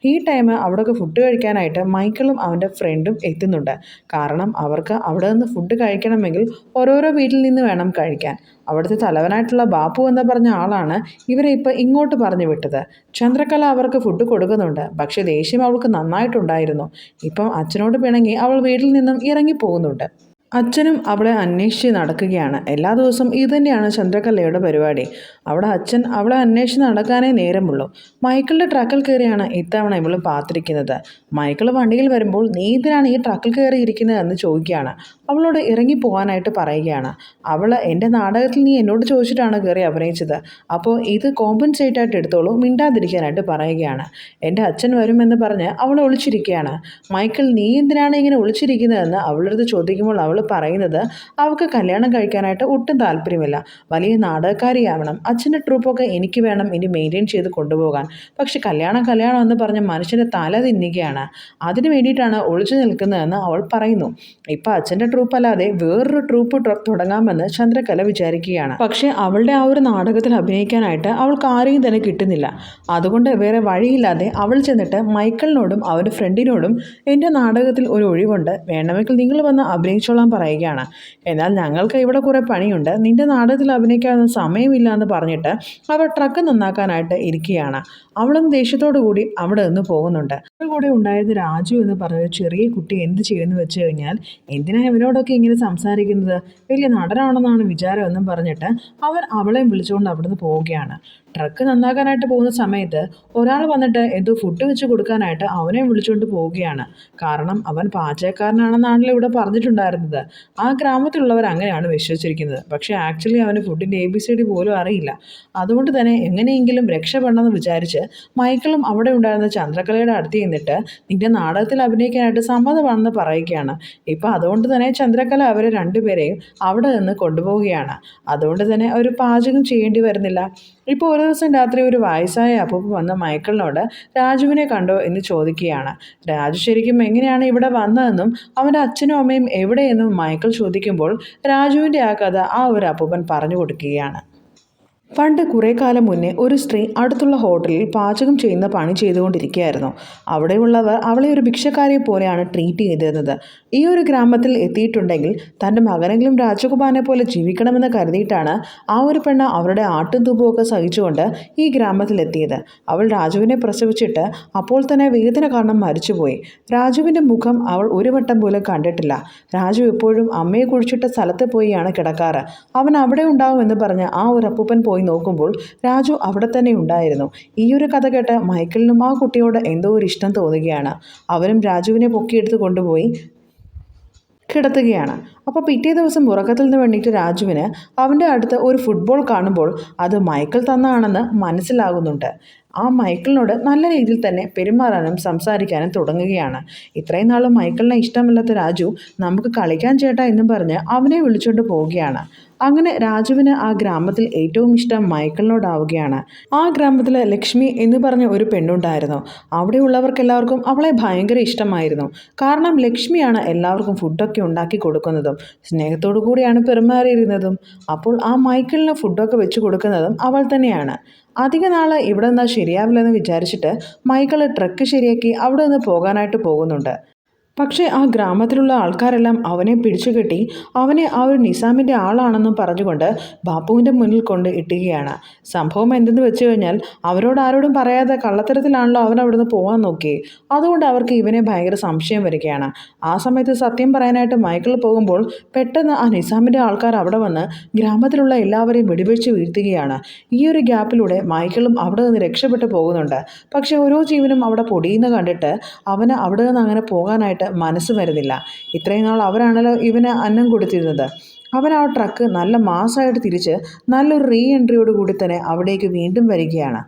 ഈ ടൈം അവിടെയൊക്കെ ഫുഡ് കഴിക്കാനായിട്ട് മൈക്കിളും അവൻ്റെ ഫ്രണ്ടും എത്തുന്നുണ്ട്. കാരണം അവർക്ക് അവിടെ നിന്ന് ഫുഡ് കഴിക്കണമെങ്കിൽ ഓരോരോ വീട്ടിൽ നിന്ന് വേണം കഴിക്കാൻ. അവിടുത്തെ തലവനായിട്ടുള്ള ബാപ്പു എന്ന് പറഞ്ഞ ആളാണ് ഇവരെ ഇപ്പോൾ ഇങ്ങോട്ട് പറഞ്ഞു വിട്ടത്. ചന്ദ്രകല അവർക്ക് ഫുഡ് കൊടുക്കുന്നുണ്ട്. പക്ഷേ ദേഷ്യം അവൾക്ക് നന്നായിട്ടുണ്ടായിരുന്നു. ഇപ്പം അച്ഛനോട് പിണങ്ങി അവൾ വീട്ടിൽ നിന്നും ഇറങ്ങി പോകുന്നുണ്ട്. അച്ഛനും അവളെ അന്വേഷിച്ച് നടക്കുകയാണ്. എല്ലാ ദിവസവും ഇത് തന്നെയാണ് ചന്ദ്രകലയുടെ പരിപാടി. അവിടെ അച്ഛൻ അവളെ അന്വേഷിച്ച് നടക്കാനേ നേരമുള്ളൂ. മൈക്കിളിൻ്റെ ട്രക്കിൽ കയറിയാണ് ഇത്തവണ ഇവൾ പാത്തിരിക്കുന്നത്. മൈക്കിൾ വണ്ടിയിൽ വരുമ്പോൾ നീ എന്തിനാണ് ഈ ട്രക്കിൽ കയറി ഇരിക്കുന്നതെന്ന് ചോദിക്കുകയാണ്. അവളോട് ഇറങ്ങി പോകാനായിട്ട് പറയുകയാണ്. അവൾ എൻ്റെ നാടകത്തിൽ നീ എന്നോട് ചോദിച്ചിട്ടാണ് കയറി അഭിനയിച്ചത്, അപ്പോൾ ഇത് കോമ്പൻസേറ്റ് ആയിട്ട് എടുത്തോളൂ, മിണ്ടാതിരിക്കാനായിട്ട് പറയുകയാണ്. എൻ്റെ അച്ഛൻ വരുമെന്ന് പറഞ്ഞ് അവൾ ഒളിച്ചിരിക്കുകയാണ്. മൈക്കിൾ നീ എന്തിനാണ് ഇങ്ങനെ ഒളിച്ചിരിക്കുന്നതെന്ന് അവളടുത്ത് ചോദിക്കുമ്പോൾ അവൾ പറയുന്നത് അവൾക്ക് കല്യാണം കഴിക്കാനായിട്ട് ഒട്ടും താല്പര്യമില്ല. വലിയ നാടകക്കാരിയാവണം, അച്ഛൻ്റെ ട്രൂപ്പൊക്കെ എനിക്ക് വേണം ഇനി മെയിൻറ്റെയിൻ ചെയ്ത് കൊണ്ടുപോകാൻ. പക്ഷെ കല്യാണം കല്യാണം എന്ന് പറഞ്ഞ് മനുഷ്യൻ്റെ തല തിന്നുകയാണ്. അതിനു വേണ്ടിയിട്ടാണ് ഒളിച്ചു നിൽക്കുന്നതെന്ന് അവൾ പറയുന്നു. ഇപ്പം അച്ഛൻ്റെ ട്രൂപ്പ് അല്ലാതെ വേറൊരു ട്രൂപ്പ് തുടങ്ങാമെന്ന് ചന്ദ്രകല വിചാരിക്കുകയാണ്. പക്ഷെ അവളുടെ ആ ഒരു നാടകത്തിൽ അഭിനയിക്കാനായിട്ട് അവൾക്ക് ആരെയും തന്നെ കിട്ടുന്നില്ല. അതുകൊണ്ട് വേറെ വഴിയില്ലാതെ അവൾ ചെന്നിട്ട് മൈക്കിളിനോടും അവൻ്റെ ഫ്രണ്ടിനോടും എൻ്റെ നാടകത്തിൽ ഒരു ഒഴിവുണ്ട്, വേണമെങ്കിൽ നിങ്ങൾ വന്ന് അഭിനയിച്ചോളാൻ പറയുകയാണ്. എന്നാൽ ഞങ്ങൾക്ക് ഇവിടെ കുറേ പണിയുണ്ട്, നിന്റെ നാടകത്തിൽ അഭിനയിക്കാനൊന്നും സമയമില്ല എന്ന് പറഞ്ഞിട്ട് അവർ ട്രക്ക് നന്നാക്കാനായിട്ട് ഇരിക്കുകയാണ്. അവളും ദേഷ്യത്തോടു കൂടി അവിടെ നിന്ന് പോകുന്നുണ്ട്. അവരുടെ കൂടെ ഉണ്ടായത് രാജു എന്ന് പറഞ്ഞ ചെറിയ കുട്ടി എന്ത് ചെയ്യുമെന്ന് വെച്ച് കഴിഞ്ഞാൽ, എന്തിനാ ഇവരോടൊക്കെ ഇങ്ങനെ സംസാരിക്കുന്നത്, വലിയ നടനാണെന്നാണ് വിചാരം എന്നും പറഞ്ഞിട്ട് അവൻ അവളെയും വിളിച്ചുകൊണ്ട് അവിടുന്ന് പോവുകയാണ്. ട്രക്ക് നന്നാക്കാനായിട്ട് പോകുന്ന സമയത്ത് ഒരാൾ വന്നിട്ട് എന്തോ ഫുഡ് വെച്ച് കൊടുക്കാനായിട്ട് അവനെ വിളിച്ചുകൊണ്ട് പോവുകയാണ്. കാരണം അവൻ പാചകക്കാരനാണെന്നാണല്ലോ ഇവിടെ പറഞ്ഞിട്ടുണ്ടായിരുന്നത്. ആ ഗ്രാമത്തിലുള്ളവർ അങ്ങനെയാണ് വിശ്വസിച്ചിരിക്കുന്നത്. പക്ഷേ ആക്ച്വലി അവന് ഫുഡിൻ്റെ ABCD പോലും അറിയില്ല. അതുകൊണ്ട് തന്നെ എങ്ങനെയെങ്കിലും രക്ഷപ്പെടണമെന്ന് വിചാരിച്ച് മൈക്കിളും അവിടെ ഉണ്ടായിരുന്ന ചന്ദ്രകലയുടെ അടുത്ത് ചെന്നിട്ട് നിന്റെ നാടകത്തിൽ അഭിനയിക്കാനായിട്ട് സമ്മതമാണെന്ന് പറയുകയാണ്. ഇപ്പം അതുകൊണ്ട് തന്നെ ചന്ദ്രകല അവരെ രണ്ടുപേരെയും അവിടെ നിന്ന് കൊണ്ടുപോവുകയാണ്. അതുകൊണ്ട് തന്നെ അവർ പാചകം ചെയ്യേണ്ടി വരുന്നില്ല. ഇപ്പോൾ ഒരു ദിവസം രാത്രി ഒരു വയസ്സായ അപ്പൂപ്പ വന്ന് മൈക്കിളിനോട് രാജുവിനെ കണ്ടോ എന്ന് ചോദിക്കുകയാണ്. രാജു ശരിക്കും എങ്ങനെയാണ് ഇവിടെ വന്നതെന്നും അവൻ്റെ അച്ഛനും അമ്മയും എവിടെയെന്നും മൈക്കിൾ ചോദിക്കുമ്പോൾ രാജുവിൻ്റെ ആ കഥ ആ ഒരു അപ്പൂപ്പൻ പറഞ്ഞു കൊടുക്കുകയാണ്. പണ്ട് കുറേ കാലം മുന്നേ ഒരു സ്ത്രീ അടുത്തുള്ള ഹോട്ടലിൽ പാചകം ചെയ്യുന്ന പണി ചെയ്തുകൊണ്ടിരിക്കുകയായിരുന്നു. അവിടെയുള്ളവർ അവളെ ഒരു ഭിക്ഷക്കാരിയെ പോലെയാണ് ട്രീറ്റ് ചെയ്തിരുന്നത്. ഈ ഒരു ഗ്രാമത്തിൽ എത്തിയിട്ടുണ്ടെങ്കിൽ തൻ്റെ മകനെങ്കിലും രാജകുമാരനെ പോലെ ജീവിക്കണമെന്ന് കരുതിയിട്ടാണ് ആ ഒരു പെണ്ണ് അവരുടെ ആട്ടും തുമ്പുമൊക്കെ സഹിച്ചുകൊണ്ട് ഈ ഗ്രാമത്തിലെത്തിയത്. അവൾ രാജുവിനെ പ്രസവിച്ചിട്ട് അപ്പോൾ തന്നെ വേദന കാരണം മരിച്ചുപോയി. രാജുവിൻ്റെ മുഖം അവൾ ഒരു വട്ടം പോലും കണ്ടിട്ടില്ല. രാജു എപ്പോഴും അമ്മയെ കുഴിച്ചിട്ട സ്ഥലത്ത് പോയാണ് കിടക്കാറ്. അവൻ അവിടെ ഉണ്ടാവുമെന്ന് പറഞ്ഞ് ആ ഒരു അപ്പൂപ്പൻ പോയി നോക്കുമ്പോൾ രാജു അവിടെ തന്നെ ഉണ്ടായിരുന്നു. ഈ ഒരു കഥ കേട്ട് മൈക്കിളിനും ആ കുട്ടിയോട് എന്തോ ഒരു ഇഷ്ടം തോന്നുകയാണ്. അവനും രാജുവിനെ പൊക്കിയെടുത്ത് കൊണ്ടുപോയി കിടത്തുകയാണ്. അപ്പോൾ പിറ്റേ ദിവസം ഉറക്കത്തിൽ നിന്ന് വേണ്ടിയിട്ട് രാജുവിന് അവൻ്റെ അടുത്ത് ഒരു ഫുട്ബോൾ കാണുമ്പോൾ അത് മൈക്കിൾ തന്നാണെന്ന് മനസ്സിലാകുന്നുണ്ട്. ആ മൈക്കിളിനോട് നല്ല രീതിയിൽ തന്നെ പെരുമാറാനും സംസാരിക്കാനും തുടങ്ങുകയാണ്. ഇത്രയും നാളും മൈക്കിളിനെ ഇഷ്ടമില്ലാത്ത രാജു നമുക്ക് കളിക്കാൻ ചേട്ടാ എന്നും പറഞ്ഞ് അവനെ വിളിച്ചുകൊണ്ട് പോവുകയാണ്. അങ്ങനെ രാജുവിന് ആ ഗ്രാമത്തിൽ ഏറ്റവും ഇഷ്ടം മൈക്കിളിനോടാവുകയാണ്. ആ ഗ്രാമത്തിൽ ലക്ഷ്മി എന്ന് പറഞ്ഞ ഒരു പെണ്ണുണ്ടായിരുന്നു. അവിടെയുള്ളവർക്കെല്ലാവർക്കും അവളെ ഭയങ്കര ഇഷ്ടമായിരുന്നു. കാരണം ലക്ഷ്മിയാണ് എല്ലാവർക്കും ഫുഡൊക്കെ ഉണ്ടാക്കി കൊടുക്കുന്നതും സ്നേഹത്തോടു കൂടിയാണ് പെരുമാറിയിരുന്നതും. അപ്പോൾ ആ മൈക്കിളിന് ഫുഡൊക്കെ വെച്ച് കൊടുക്കുന്നതും അവൾ തന്നെയാണ്. അധിക നാൾ ഇവിടെ നിന്നാൽ ശരിയാവില്ലെന്ന് വിചാരിച്ചിട്ട് മൈക്കിൾ ട്രക്ക് ശരിയാക്കി അവിടെ നിന്ന് പോകാനായിട്ട് പോകുന്നുണ്ട്. പക്ഷേ ആ ഗ്രാമത്തിലുള്ള ആൾക്കാരെല്ലാം അവനെ പിടിച്ചുകെട്ടി അവനെ ആ ഒരു നിസാമിൻ്റെ ആളാണെന്നും പറഞ്ഞുകൊണ്ട് ബാപ്പുവിൻ്റെ മുന്നിൽ കൊണ്ട് ഇട്ടുകയാണ്. സംഭവം എന്തെന്ന് വെച്ച് കഴിഞ്ഞാൽ അവരോട് ആരോടും പറയാതെ കള്ളത്തരത്തിലാണല്ലോ അവൻ അവിടുന്ന് പോകാൻ നോക്കി. അതുകൊണ്ട് അവർക്ക് ഇവനെ ഭയങ്കര സംശയം വരികയാണ്. ആ സമയത്ത് സത്യം പറയാനായിട്ട് മൈക്കിൾ പോകുമ്പോൾ പെട്ടെന്ന് ആ നിസാമിൻ്റെ ആൾക്കാർ അവിടെ വന്ന് ഗ്രാമത്തിലുള്ള എല്ലാവരെയും വെടിവെച്ച് വീഴ്ത്തുകയാണ്. ഈ ഒരു ഗ്യാപ്പിലൂടെ മൈക്കിളും അവിടെ നിന്ന് രക്ഷപ്പെട്ടു പോകുന്നുണ്ട്. പക്ഷേ ഓരോ ജീവനും അവിടെ പൊടിയുന്ന കണ്ടിട്ട് അവന് അവിടെ നിന്ന് അങ്ങനെ പോകാനായിട്ട് മനസ്സ് വരുന്നില്ല. ഇത്രയും നാൾ അവരാണല്ലോ ഇവന് അന്നം കൊടുത്തിരുന്നത്. അവൻ ആ ട്രക്ക് നല്ല മാസമായിട്ട് തിരിച്ച് നല്ലൊരു റീ എൻട്രിയോട് കൂടി തന്നെ അവിടേക്ക് വീണ്ടും വരികയാണ്.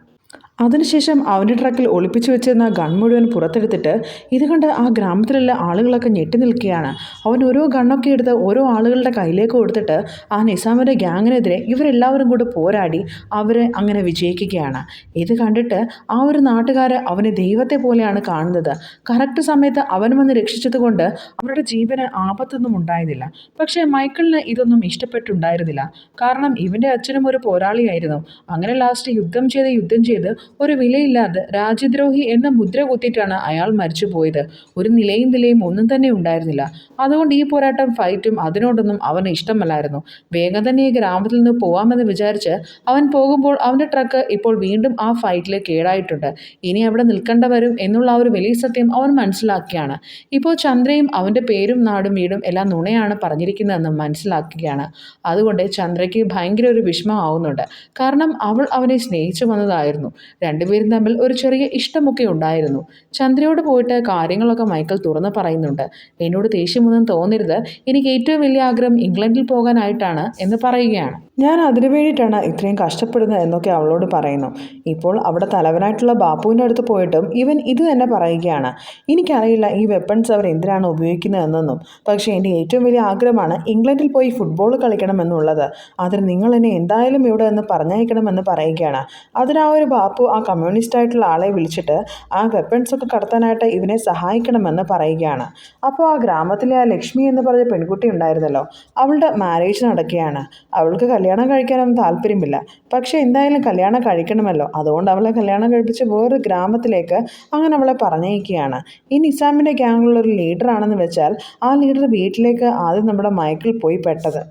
അതിനുശേഷം അവൻ്റെ ട്രക്കിൽ ഒളിപ്പിച്ചു വെച്ചിരുന്ന ഗൺ മുഴുവൻ പുറത്തെടുത്തിട്ട് ഇത് കണ്ട് ആ ഗ്രാമത്തിലുള്ള ആളുകളൊക്കെ ഞെട്ടി നിൽക്കുകയാണ്. അവൻ ഓരോ ഗണ്ണൊക്കെ എടുത്ത് ഓരോ ആളുകളുടെ കയ്യിലേക്ക് കൊടുത്തിട്ട് ആ നിസാമിൻ്റെ ഗ്യാങ്ങിനെതിരെ ഇവരെല്ലാവരും കൂടെ പോരാടി അവരെ അങ്ങനെ വിജയിക്കുകയാണ്. ഇത് കണ്ടിട്ട് ആ ഒരു നാട്ടുകാർ അവനെ ദൈവത്തെ പോലെയാണ് കാണുന്നത്. കറക്റ്റ് സമയത്ത് അവൻ വന്ന് രക്ഷിച്ചത് കൊണ്ട് അവരുടെ ജീവന് ആപത്തൊന്നും ഉണ്ടായിരുന്നില്ല. പക്ഷേ മൈക്കിളിന് ഇതൊന്നും ഇഷ്ടപ്പെട്ടുണ്ടായിരുന്നില്ല. കാരണം ഇവൻ്റെ അച്ഛനും ഒരു പോരാളിയായിരുന്നു. അങ്ങനെ ലാസ്റ്റ് യുദ്ധം ചെയ്ത് ഒരു വിലയില്ലാതെ രാജ്യദ്രോഹി എന്ന മുദ്ര കുത്തിയിട്ടാണ് അയാൾ മരിച്ചു പോയത്. ഒരു നിലയും ഒന്നും തന്നെ ഉണ്ടായിരുന്നില്ല. അതുകൊണ്ട് ഈ പോരാട്ടം ഫൈറ്റും അതിനോടൊന്നും അവന് ഇഷ്ടമല്ലായിരുന്നു. വേഗം തന്നെ ഈ ഗ്രാമത്തിൽ നിന്ന് പോവാമെന്ന് വിചാരിച്ച് അവൻ പോകുമ്പോൾ അവൻ്റെ ട്രക്ക് ഇപ്പോൾ വീണ്ടും ആ ഫൈറ്റിൽ കേടായിട്ടുണ്ട്. ഇനി അവിടെ നിൽക്കേണ്ട വരും എന്നുള്ള ആ ഒരു വലിയ സത്യം അവൻ മനസ്സിലാക്കിയാണ്. ഇപ്പോൾ ചന്ദ്രയും അവൻ്റെ പേരും നാടും വീടും എല്ലാം നുണയാണ് പറഞ്ഞിരിക്കുന്നതെന്ന് മനസ്സിലാക്കുകയാണ്. അതുകൊണ്ട് ചന്ദ്രയ്ക്ക് ഭയങ്കര ഒരു വിഷമമാവുന്നുണ്ട്. കാരണം അവൾ അവനെ സ്നേഹിച്ചു വന്നതായിരുന്നു. രണ്ടുപേരും തമ്മിൽ ഒരു ചെറിയ ഇഷ്ടമൊക്കെ ഉണ്ടായിരുന്നു. ചന്ദ്രയോട് പോയിട്ട് കാര്യങ്ങളൊക്കെ മൈക്കിൾ തുറന്ന് പറയുന്നുണ്ട്. എന്നോട് ദേഷ്യമൊന്നും തോന്നരുത്, എനിക്ക് ഏറ്റവും വലിയ ആഗ്രഹം ഇംഗ്ലണ്ടിൽ പോകാനായിട്ടാണ് എന്ന് പറയുകയാണ്. ഞാൻ അതിനു വേണ്ടിയിട്ടാണ് ഇത്രയും കഷ്ടപ്പെടുന്നത് എന്നൊക്കെ അവളോട് പറയുന്നു. ഇപ്പോൾ അവിടെ തലവനായിട്ടുള്ള ബാപ്പുവിൻ്റെ അടുത്ത് പോയിട്ടും ഇവൻ ഇത് തന്നെ പറയുകയാണ്. എനിക്കറിയില്ല ഈ വെപ്പൺസ് അവർ എന്തിനാണ് ഉപയോഗിക്കുന്നതെന്നൊന്നും, പക്ഷേ എൻ്റെ ഏറ്റവും വലിയ ആഗ്രഹമാണ് ഇംഗ്ലണ്ടിൽ പോയി ഫുട്ബോൾ കളിക്കണമെന്നുള്ളത്. അതിന് നിങ്ങൾ എന്നെ എന്തായാലും ഇവിടെ നിന്ന് പറഞ്ഞയക്കണമെന്ന് പറയുകയാണ്. അതിന് ആ ഒരു ബാപ്പു ആ കമ്മ്യൂണിസ്റ്റ് ആയിട്ടുള്ള ആളെ വിളിച്ചിട്ട് ആ വെപ്പൺസ് ഒക്കെ കടത്താനായിട്ട് ഇവനെ സഹായിക്കണമെന്ന് പറയുകയാണ്. അപ്പോൾ ആ ഗ്രാമത്തിലെ ആ ലക്ഷ്മി എന്ന് പറഞ്ഞ പെൺകുട്ടി ഉണ്ടായിരുന്നല്ലോ, അവളുടെ മാരേജ് നടക്കുകയാണ്. അവൾക്ക് കല്യാണം കഴിക്കാനൊന്നും താല്പര്യമില്ല, പക്ഷേ എന്തായാലും കല്യാണം കഴിക്കണമല്ലോ, അതുകൊണ്ട് അവളെ കല്യാണം കഴിപ്പിച്ച് വേറൊരു ഗ്രാമത്തിലേക്ക് അങ്ങനെ അവളെ പറഞ്ഞയക്കുകയാണ്. ഈ നിസാമിൻ്റെ ഗ്യാങ്ങിലുള്ള ഒരു ലീഡറാണെന്ന് വെച്ചാൽ ആ ലീഡർ വീട്ടിലേക്ക് ആദ്യം നമ്മുടെ മൈക്കിൾ പോയി പെട്ടത്.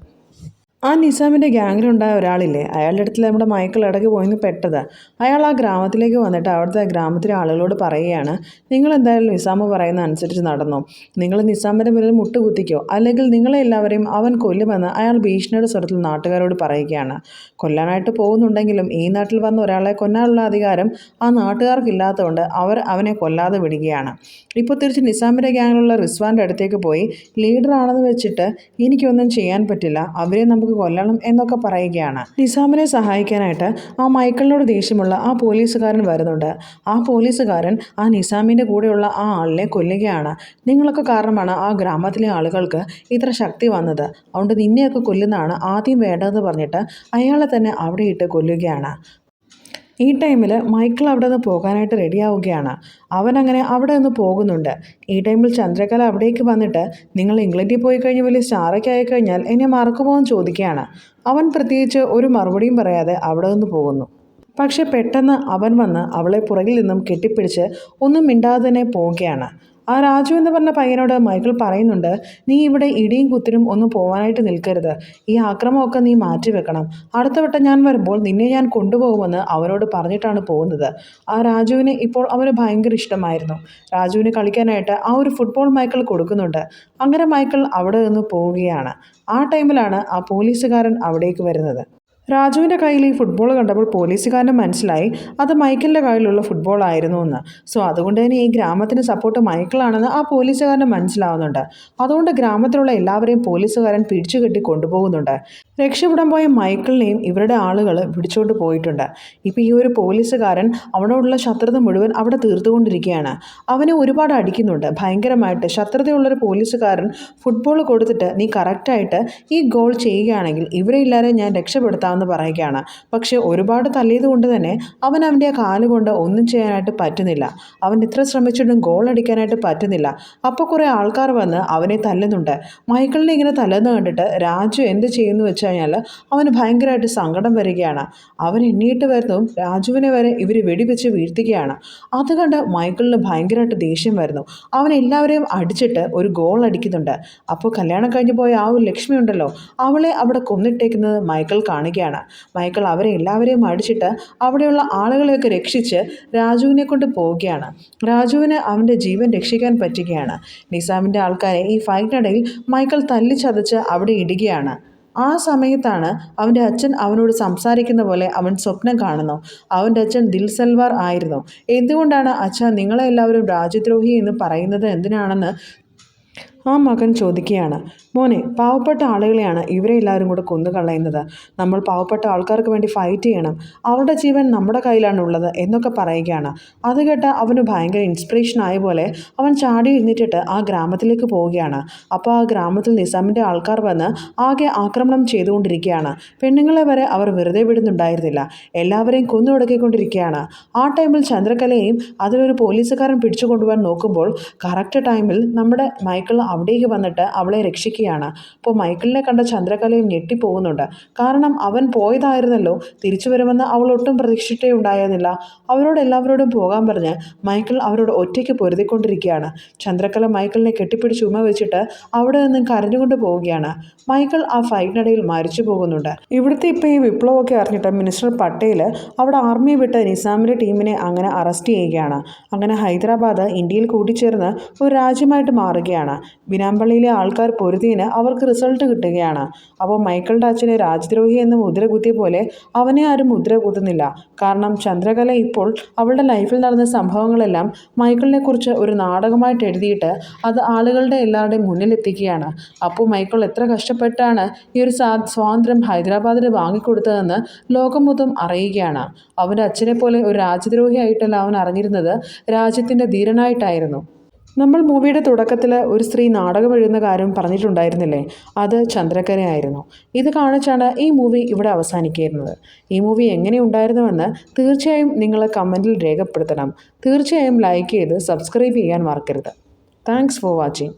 ആ നിസാമിൻ്റെ ഗ്യാങ്ങിലുണ്ടായ ഒരാളില്ലേ, അയാളുടെ അടുത്ത് നമ്മുടെ മൈക്കിൾ ഇടയ്ക്ക് പോയിന്ന് പെട്ടത്. അയാൾ ആ ഗ്രാമത്തിലേക്ക് വന്നിട്ട് അവിടുത്തെ ഗ്രാമത്തിലെ ആളുകളോട് പറയുകയാണ്, നിങ്ങൾ എന്തായാലും നിസാമ് പറയുന്ന അനുസരിച്ച് നടന്നോ, നിങ്ങൾ നിസാമിൻ്റെ മുന്നിൽ മുട്ടുകുത്തിക്കോ, അല്ലെങ്കിൽ നിങ്ങളെ എല്ലാവരെയും അവൻ കൊല്ലുമെന്ന് അയാൾ ഭീഷണിയുടെ സ്വരത്തിൽ നാട്ടുകാരോട് പറയുകയാണ്. കൊല്ലാനായിട്ട് പോകുന്നുണ്ടെങ്കിലും ഈ നാട്ടിൽ വന്ന ഒരാളെ കൊല്ലാനുള്ള അധികാരം ആ നാട്ടുകാർക്കില്ലാത്തതുകൊണ്ട് അവർ അവനെ കൊല്ലാതെ വിടുകയാണ്. ഇപ്പോൾ തിരിച്ച് നിസാമിൻ്റെ ഗ്യാങ്ങിലുള്ള റിസ്വാൻ്റെ അടുത്തേക്ക് പോയി, ലീഡറാണെന്ന് വെച്ചിട്ട് എനിക്കൊന്നും ചെയ്യാൻ പറ്റില്ല, അവരെ നമുക്ക് കൊല്ലണം എന്നൊക്കെ പറയുകയാണ്. നിസാമിനെ സഹായിക്കാനായിട്ട് ആ മൈക്കിളിനോട് ദേഷ്യമുള്ള ആ പോലീസുകാരൻ വരുന്നുണ്ട്. ആ പോലീസുകാരൻ ആ നിസാമിൻ്റെ കൂടെയുള്ള ആ ആളിനെ കൊല്ലുകയാണ്. നിങ്ങളൊക്കെ കാരണമാണ് ആ ഗ്രാമത്തിലെ ആളുകൾക്ക് ഇത്ര ശക്തി വന്നത്, അതുകൊണ്ട് നിന്നെയൊക്കെ കൊല്ലുന്നതാണ് ആദ്യം വേണ്ടതെന്ന് പറഞ്ഞിട്ട് അയാളെ തന്നെ അവിടെ ഇട്ട് കൊല്ലുകയാണ്. ഈ ടൈമിൽ മൈക്കിൾ അവിടെ നിന്ന് പോകാനായിട്ട് റെഡിയാവുകയാണ്. അവനങ്ങനെ അവിടെ നിന്ന് പോകുന്നുണ്ട്. ഈ ടൈമിൽ ചന്ദ്രകല അവിടേക്ക് വന്നിട്ട്, നിങ്ങൾ ഇംഗ്ലണ്ടിൽ പോയി കഴിഞ്ഞ് വലിയ സ്റ്റാറൊക്കെ ആയിക്കഴിഞ്ഞാൽ എന്നെ മറക്കുമോ എന്ന് ചോദിക്കുകയാണ്. അവൻ പ്രത്യേകിച്ച് ഒരു മറുപടിയും പറയാതെ അവിടെ നിന്ന് പോകുന്നു. പക്ഷെ പെട്ടെന്ന് അവൻ വന്ന് അവളെ പുറകിൽ നിന്നും കെട്ടിപ്പിടിച്ച് ഒന്നും മിണ്ടാതെ തന്നെ പോവുകയാണ്. ആ രാജു എന്ന് പറഞ്ഞ പയ്യനോട് മൈക്കിൾ പറയുന്നുണ്ട്, നീ ഇവിടെ ഇടിയും കുത്തിനും ഒന്നും പോകാനായിട്ട് നിൽക്കരുത്, ഈ ആക്രമമൊക്കെ നീ മാറ്റിവെക്കണം, അടുത്ത വട്ടം ഞാൻ വരുമ്പോൾ നിന്നെ ഞാൻ കൊണ്ടുപോകുമെന്ന് അവനോട് പറഞ്ഞിട്ടാണ് പോകുന്നത്. ആ രാജുവിന് ഇപ്പോൾ അവന് ഭയങ്കര ഇഷ്ടമായിരുന്നു. രാജുവിന് കളിക്കാനായിട്ട് ആ ഒരു ഫുട്ബോൾ മൈക്കിൾ കൊടുക്കുന്നുണ്ട്. അങ്ങനെ മൈക്കിൾ അവിടെ നിന്ന് പോവുകയാണ്. ആ ടൈമിലാണ് ആ പോലീസുകാരൻ അവിടേക്ക് വരുന്നത്. രാജുവിൻ്റെ കയ്യിൽ ഈ ഫുട്ബോൾ കണ്ടപ്പോൾ പോലീസുകാരന് മനസ്സിലായി അത് മൈക്കിളിൻ്റെ കയ്യിലുള്ള ഫുട്ബോൾ ആയിരുന്നു എന്ന്. സോ അതുകൊണ്ട് തന്നെ ഈ ഗ്രാമത്തിന് സപ്പോർട്ട് മൈക്കിളാണെന്ന് ആ പോലീസുകാരന് മനസ്സിലാവുന്നുണ്ട്. അതുകൊണ്ട് ഗ്രാമത്തിലുള്ള എല്ലാവരെയും പോലീസുകാരൻ പിടിച്ചു കെട്ടി കൊണ്ടുപോകുന്നുണ്ട്. രക്ഷപ്പെടാൻ പോയ മൈക്കിളിനെയും ഇവരുടെ ആളുകൾ പിടിച്ചുകൊണ്ട് പോയിട്ടുണ്ട്. ഇപ്പോൾ ഈ ഒരു പോലീസുകാരൻ അവനോടുള്ള ശത്രുത മുഴുവൻ അവിടെ തീർത്തുകൊണ്ടിരിക്കുകയാണ്. അവനെ ഒരുപാട് അടിക്കുന്നുണ്ട് ഭയങ്കരമായിട്ട്. ശത്രുതയുള്ളൊരു പോലീസുകാരൻ ഫുട്ബോൾ കൊടുത്തിട്ട്, നീ കറക്റ്റായിട്ട് ഈ ഗോൾ ചെയ്യുകയാണെങ്കിൽ ഇവരെ എല്ലാവരെയും ഞാൻ രക്ഷപ്പെടുത്താമെന്ന് പറയുകയാണ്. പക്ഷെ ഒരുപാട് തല്ലിയത് കൊണ്ട് തന്നെ അവൻ്റെ കാലുകൊണ്ട് ഒന്നും ചെയ്യാനായിട്ട് പറ്റുന്നില്ല. അവൻ എത്ര ശ്രമിച്ചിട്ടും ഗോൾ അടിക്കാനായിട്ട് പറ്റുന്നില്ല. അപ്പോൾ കുറേ ആൾക്കാർ വന്ന് അവനെ തല്ലുന്നുണ്ട്. മൈക്കിളിനെ ഇങ്ങനെ തല്ലുന്നത് കണ്ടിട്ട് രാജു എന്ത് ചെയ്യുന്നു വെച്ച് കഴിഞ്ഞാൽ അവന് ഭയങ്കരമായിട്ട് സങ്കടം വരികയാണ്. അവൻ എണ്ണീട്ട് വരുന്നതും രാജുവിനെ വരെ ഇവർ വെടിവെച്ച് വീഴ്ത്തുകയാണ്. അത് കണ്ട് മൈക്കിളിന് ഭയങ്കരമായിട്ട് ദേഷ്യം വരുന്നു. അവൻ എല്ലാവരെയും അടിച്ചിട്ട് ഒരു ഗോൾ അടിക്കുന്നുണ്ട്. അപ്പോൾ കല്യാണം കഴിഞ്ഞ് പോയ ആ ഒരു ലക്ഷ്മി ഉണ്ടല്ലോ, അവളെ അവിടെ കൊന്നിട്ടേക്കുന്നത് മൈക്കിൾ കാണുകയാണ്. മൈക്കിൾ അവരെ എല്ലാവരെയും അടിച്ചിട്ട് അവിടെയുള്ള ആളുകളെയൊക്കെ രക്ഷിച്ച് രാജുവിനെ കൊണ്ട് പോവുകയാണ്. രാജുവിന് അവൻ്റെ ജീവൻ രക്ഷിക്കാൻ പറ്റുകയാണ്. നിസാമിൻ്റെ ആൾക്കാരെ ഈ ഫൈറ്റിനിടയിൽ മൈക്കിൾ തല്ലിച്ചതച്ച് അവിടെ ഇടുകയാണ്. ആ സമയത്താണ് അവൻ്റെ അച്ഛൻ അവനോട് സംസാരിക്കുന്ന പോലെ അവൻ സ്വപ്നം കാണുന്നു. അവൻ്റെ അച്ഛൻ ദിൽ സൽവാർ ആയിരുന്നു. എന്തുകൊണ്ടാണ് അച്ഛാ നിങ്ങളെ എല്ലാവരും രാജ്യദ്രോഹി എന്ന് പറയുന്നത് എന്തിനാണെന്ന് ആ മകൻ ചോദിക്കുകയാണ്. മോനെ, പാവപ്പെട്ട ആളുകളെയാണ് ഇവരെ എല്ലാവരും കൂടെ കൊന്നുകളയുന്നത്. നമ്മൾ പാവപ്പെട്ട ആൾക്കാർക്ക് വേണ്ടി ഫൈറ്റ് ചെയ്യണം, അവരുടെ ജീവൻ നമ്മുടെ കയ്യിലാണ് ഉള്ളത് എന്നൊക്കെ പറയുകയാണ്. അത് കേട്ട് അവന് ഭയങ്കര ഇൻസ്പിറേഷൻ ആയ പോലെ അവൻ ചാടി എഴുന്നേറ്റിട്ട് ആ ഗ്രാമത്തിലേക്ക് പോവുകയാണ്. അപ്പോൾ ആ ഗ്രാമത്തിൽ നിസാമിൻ്റെ ആൾക്കാർ വന്ന് ആകെ ആക്രമണം ചെയ്തുകൊണ്ടിരിക്കുകയാണ്. പെണ്ണുങ്ങളെ വരെ അവർ വെറുതെ വിടുന്നുണ്ടായിരുന്നില്ല, എല്ലാവരെയും കൊന്നൊടുക്കിക്കൊണ്ടിരിക്കുകയാണ്. ആ ടൈമിൽ ചന്ദ്രകലയെയും അതിലൊരു പോലീസുകാരൻ പിടിച്ചു കൊണ്ടുപോകാൻ നോക്കുമ്പോൾ കറക്റ്റ് ടൈമിൽ നമ്മുടെ മൈക്കിൾ അവിടേക്ക് വന്നിട്ട് അവളെ രക്ഷിക്കുകയാണ്. അപ്പോൾ മൈക്കിളിനെ കണ്ട ചന്ദ്രകലയും ഞെട്ടിപ്പോകുന്നുണ്ട്. കാരണം അവൻ പോയതായിരുന്നല്ലോ, തിരിച്ചു വരുമെന്ന് അവൾ ഒട്ടും പ്രതീക്ഷിച്ചിട്ടേ ഉണ്ടായിരുന്നില്ല. അവരോട് എല്ലാവരോടും പോകാൻ പറഞ്ഞ് മൈക്കിൾ അവരോട് ഒറ്റയ്ക്ക് പൊരുതിക്കൊണ്ടിരിക്കുകയാണ്. ചന്ദ്രകല മൈക്കിളിനെ കെട്ടിപ്പിടിച്ച് ഉമ്മ വെച്ചിട്ട് അവിടെ നിന്ന് കരഞ്ഞുകൊണ്ട് പോവുകയാണ്. മൈക്കിൾ ആ ഫൈറ്റിനിടയിൽ മരിച്ചു പോകുന്നുണ്ട്. ഇവിടുത്തെ ഇപ്പോൾ ഈ വിപ്ലവമൊക്കെ അറിഞ്ഞിട്ട് മിനിസ്റ്റർ പട്ടേൽ അവിടെ ആർമി വിട്ട് നിസാമിൻ്റെ ടീമിനെ അങ്ങനെ അറസ്റ്റ് ചെയ്യുകയാണ്. അങ്ങനെ ഹൈദരാബാദ് ഇന്ത്യയിൽ കൂട്ടിച്ചേർന്ന് ഒരു രാജ്യമായിട്ട് മാറുകയാണ്. ബിനാമ്പള്ളിയിലെ ആൾക്കാർ പൊരുതിയതിന് അവർക്ക് റിസൾട്ട് കിട്ടുകയാണ്. അപ്പോൾ മൈക്കിളുടെ അച്ഛനെ രാജ്യദ്രോഹി എന്ന് മുദ്ര കുത്തിയ പോലെ അവനെ ആരും മുദ്ര കുത്തുന്നില്ല. കാരണം ചന്ദ്രകല ഇപ്പോൾ അവളുടെ ലൈഫിൽ നടന്ന സംഭവങ്ങളെല്ലാം മൈക്കിളിനെ കുറിച്ച് ഒരു നാടകമായിട്ട് എഴുതിയിട്ട് അത് ആളുകളുടെ എല്ലാവരുടെയും മുന്നിലെത്തിക്കുകയാണ്. അപ്പോൾ മൈക്കിൾ എത്ര കഷ്ടപ്പെട്ടാണ് ഈ ഒരു സ്വാതന്ത്ര്യം ഹൈദരാബാദിൽ വാങ്ങിക്കൊടുത്തതെന്ന് ലോകം മൊത്തം അറിയുകയാണ്. അവൻ്റെ അച്ഛനെ പോലെ ഒരു രാജ്യദ്രോഹിയായിട്ടല്ല അവൻ അറിഞ്ഞിരുന്നത്, രാജ്യത്തിൻ്റെ ധീരനായിട്ടായിരുന്നു. നമ്മൾ മൂവിയുടെ തുടക്കത്തിൽ ഒരു സ്ത്രീ നാടകം എഴുതുന്ന കാര്യം പറഞ്ഞിട്ടുണ്ടായിരുന്നില്ലേ, അത് ചന്ദ്രകലയായിരുന്നു. ഇത് കാണിച്ചാണ് ഈ മൂവി ഇവിടെ അവസാനിക്കുന്നത്. ഈ മൂവി എങ്ങനെ ഉണ്ടായിരുന്നുവെന്ന് തീർച്ചയായും നിങ്ങൾ കമൻറ്റിൽ രേഖപ്പെടുത്തണം. തീർച്ചയായും ലൈക്ക് ചെയ്ത് സബ്സ്ക്രൈബ് ചെയ്യാൻ മറക്കരുത്. Thanks for watching.